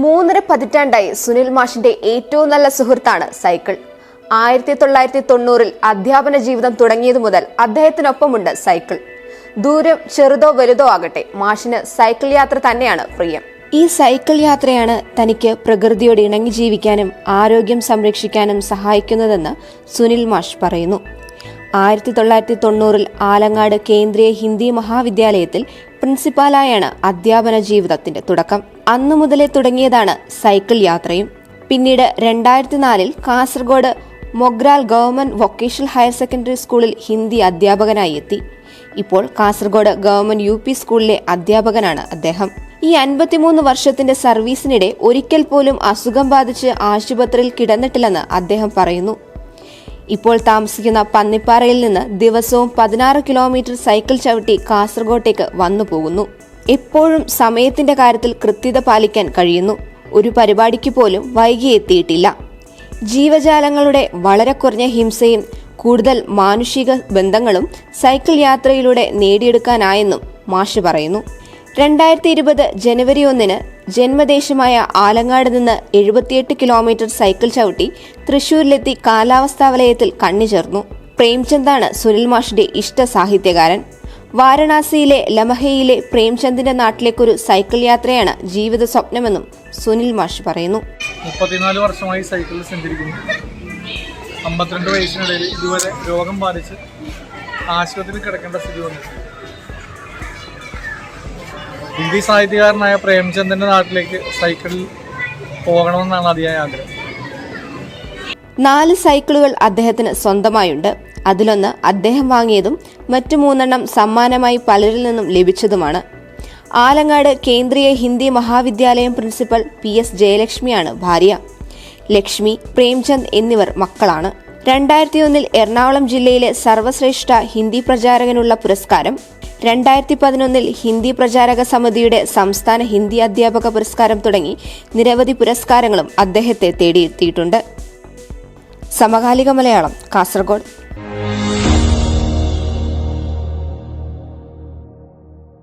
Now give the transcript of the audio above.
മൂന്നര പതിറ്റാണ്ടായി സുനിൽ മാഷിന്റെ ഏറ്റവും നല്ല സുഹൃത്താണ് സൈക്കിൾ. 1990-ൽ അധ്യാപന ജീവിതം തുടങ്ങിയതു മുതൽ അദ്ദേഹത്തിനൊപ്പമുണ്ട് സൈക്കിൾ. ദൂരം ചെറുതോ വലുതോ ആകട്ടെ, മാഷിന് സൈക്കിൾ യാത്ര തന്നെയാണ് പ്രിയം. ഈ സൈക്കിൾ യാത്രയാണ് തനിക്ക് പ്രകൃതിയോട് ഇണങ്ങി ജീവിക്കാനും ആരോഗ്യം സംരക്ഷിക്കാനും സഹായിക്കുന്നതെന്ന് സുനിൽ മാഷ് പറയുന്നു. 1990-ൽ ആലങ്ങാട് കേന്ദ്രീയ ഹിന്ദി മഹാവിദ്യാലയത്തിൽ പ്രിൻസിപ്പാലായാണ് അധ്യാപന ജീവിതത്തിന്റെ തുടക്കം. അന്നു മുതലേ തുടങ്ങിയതാണ് സൈക്കിൾ യാത്രയും. പിന്നീട് 2004-ൽ Kasaragod Mogral government vocational higher secondary സ്കൂളിൽ ഹിന്ദി അധ്യാപകനായി എത്തി. ഇപ്പോൾ കാസർഗോഡ് ഗവൺമെന്റ് UP സ്കൂളിലെ അധ്യാപകനാണ് അദ്ദേഹം. ഈ 53 വർഷത്തിന്റെ സർവീസിനിടെ ഒരിക്കൽ പോലും അസുഖം ബാധിച്ച് ആശുപത്രിയിൽ കിടന്നിട്ടില്ലെന്ന് അദ്ദേഹം പറയുന്നു. ഇപ്പോൾ താമസിക്കുന്ന പന്നിപ്പാറയിൽ നിന്ന് ദിവസവും 16 കിലോമീറ്റർ സൈക്കിൾ ചവിട്ടി കാസർഗോട്ടേക്ക് വന്നു പോകുന്നു. എപ്പോഴും സമയത്തിന്റെ കാര്യത്തിൽ കൃത്യത പാലിക്കാൻ കഴിയുന്നു. ഒരു പരിപാടിക്ക് പോലും വൈകി എത്തിയിട്ടില്ല. ജീവജാലങ്ങളുടെ വളരെ കുറഞ്ഞ ഹിംസയും കൂടുതൽ മാനുഷിക ബന്ധങ്ങളും സൈക്കിൾ യാത്രയിലൂടെ നേടിയെടുക്കാനായെന്നും മാഷ് പറയുന്നു. 2020 ജനുവരി 1-ന് ജന്മദേശമായ ആലങ്ങാട് നിന്ന് 78 കിലോമീറ്റർ സൈക്കിൾ ചവിട്ടി തൃശൂരിലെത്തി കാലാവസ്ഥാ വലയത്തിൽ കണ്ണിചേർന്നു. പ്രേംചന്ദാണ് സുനിൽ മാഷിന്റെ ഇഷ്ട സാഹിത്യകാരൻ. വാരണാസിയിലെ ലമഹയിലെ പ്രേംചന്ദിന്റെ നാട്ടിലേക്കൊരു സൈക്കിൾ യാത്രയാണ് ജീവിത സ്വപ്നമെന്നും സുനിൽ മാഷ് പറയുന്നു. 34 വർഷമായി സൈക്കിളിൽ സഞ്ചരിക്കുന്നു. 52 വയസ്സിനിടയിൽ ഇതുവരെ രോഗം ബാധിച്ച് ആശുപത്രിയിൽ കിടക്കേണ്ട സ്ഥിതി വന്നു. ഹിന്ദി സാഹിത്യകാരനായ പ്രേംചന്ദിന്റെ നാട്ടിലേക്ക് സൈക്കിളിൽ പോകണമെന്നാണ് അതിയായ ആഗ്രഹം. 4 സൈക്കിളുകൾ അദ്ദേഹത്തിന് സ്വന്തമായുണ്ട്. അതിലൊന്ന് അദ്ദേഹം വാങ്ങിയതും മറ്റു 3 സമ്മാനമായി പലരിൽ നിന്നും ലഭിച്ചതുമാണ്. ആലങ്ങാട് കേന്ദ്രീയ ഹിന്ദി മഹാവിദ്യാലയം പ്രിൻസിപ്പൽ PS ജയലക്ഷ്മിയാണ് ഭാര്യ. ലക്ഷ്മി, പ്രേംചന്ദ് എന്നിവർ മക്കളാണ്. 2001-ൽ എറണാകുളം ജില്ലയിലെ സർവശ്രേഷ്ഠ ഹിന്ദി പ്രചാരകനുള്ള പുരസ്കാരം, 2011-ൽ ഹിന്ദി പ്രചാരക സമിതിയുടെ സംസ്ഥാന ഹിന്ദി അധ്യാപക പുരസ്കാരം തുടങ്ങി നിരവധി പുരസ്കാരങ്ങളും അദ്ദേഹത്തെ തേടിയെത്തിയിട്ടുണ്ട്. സമകാലിക മലയാളം, കാസർഗോഡ്.